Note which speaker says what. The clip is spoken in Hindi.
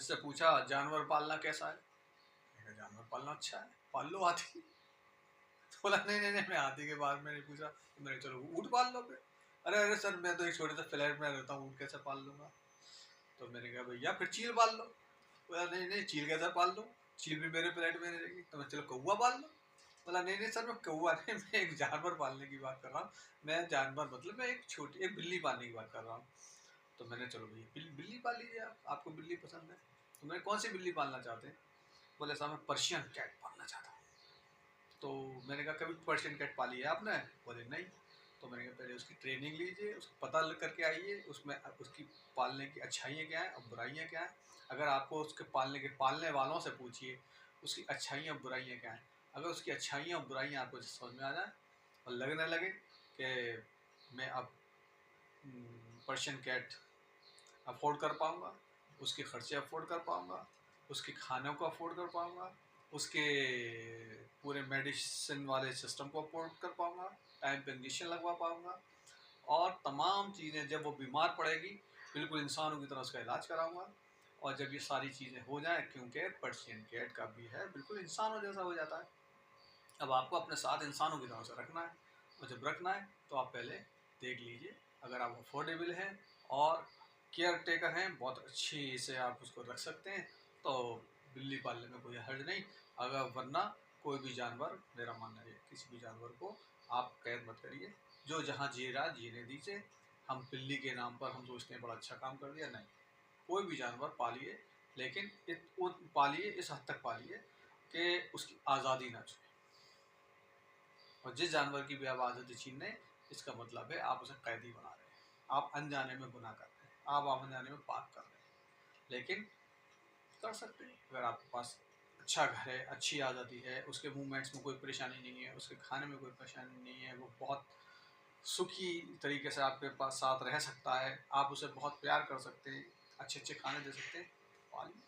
Speaker 1: मुझसे पूछा जानवर पालना कैसा है? मैंने कहा जानवर पालना अच्छा है, पाल लो हाथी। तो बोला नहीं नहीं नहीं, मैं हाथी के बारे में नहीं पूछा। तो मैंने चलो ऊँट पाल लो फिर। अरे अरे सर, मैं तो एक छोटे से फ्लैट में रहता हूँ, ऊँट कैसे पाल लूँगा? तो मैंने कहा भैया फिर चील पाल लो। बोला नहीं नहीं, चील कैसे पाल लो, चील भी मेरे फ्लैट में रहेगी। तो मैं चलो कौवा पाल लो। बोला नहीं नहीं सर, मैं कौवा नहीं, मैं एक जानवर पालने की बात कर रहा हूँ। मैं जानवर मतलब मैं एक बिल्ली पालने की बात कर रहा हूँ। तो मैंने चलो भैया बिल्ली पाल लीजिए, आप, आपको बिल्ली पसंद है। तो मैंने कौन सी बिल्ली पालना चाहते हैं? बोले साहब मैं पर्शियन कैट पालना चाहता हूँ। तो मैंने कहा कभी पर्शियन कैट पाली है आपने? बोले नहीं। तो मैंने कहा पहले उसकी ट्रेनिंग लीजिए, उसको पता करके आइए उसमें उसकी पालने की अच्छाइयाँ क्या हैं और बुराइयाँ क्या हैं। अगर आपको उसके पालने वालों से पूछिए उसकी अच्छाइयाँ बुराइयाँ क्या हैं। अगर उसकी अच्छाइयाँ और बुराइयाँ आपको समझ में आ जाए और लगने लगे कि मैं अब पर्शियन कैट अफोर्ड कर पाऊँगा, उसके खर्चे अफोर्ड कर पाऊँगा, उसके खानों को अफोर्ड कर पाऊँगा, उसके पूरे मेडिसिन वाले सिस्टम को अफोर्ड कर पाऊँगा, टाइम पे इंजेक्शन लगवा पाऊँगा और तमाम चीज़ें जब वो बीमार पड़ेगी बिल्कुल इंसानों की तरह उसका इलाज कराऊँगा। और जब ये सारी चीज़ें हो जाएँ, क्योंकि पर्शियन कैट का भी है बिल्कुल इंसानों जैसा हो जाता है। अब आपको अपने साथ इंसानों की तरह से रखना है और जब रखना है तो आप पहले देख लीजिए, अगर आप अफोर्डेबल हैं और केयर टेकर हैं, बहुत अच्छी से आप उसको रख सकते हैं, तो बिल्ली पालने में कोई हर्ज नहीं। अगर वरना कोई भी जानवर, मेरा मानना है किसी भी जानवर को आप कैद मत करिए, जो जहाँ जी रहा जीने दीजिए। हम बिल्ली के नाम पर हम सोचते हैं बड़ा अच्छा काम कर दिया, नहीं। कोई भी जानवर पालिए, लेकिन पालिए इस हद तक पालिए कि उसकी आज़ादी ना छूए। और जिस जानवर की भी आप आज़ादी छीन लें, इसका मतलब है आप उसे कैदी बना रहे हैं, आप अनजाने में गुनाह कर रहे हैं, आप अनजाने में पाप कर रहे हैं। लेकिन कर सकते हैं अगर आपके पास अच्छा घर है, अच्छी आज़ादी है, उसके मूवमेंट्स में कोई परेशानी नहीं है, उसके खाने में कोई परेशानी नहीं है, वो बहुत सुखी तरीके से आपके पास साथ रह सकता है, आप उसे बहुत प्यार कर सकते हैं, अच्छे अच्छे खाने दे सकते हैं, पालिए।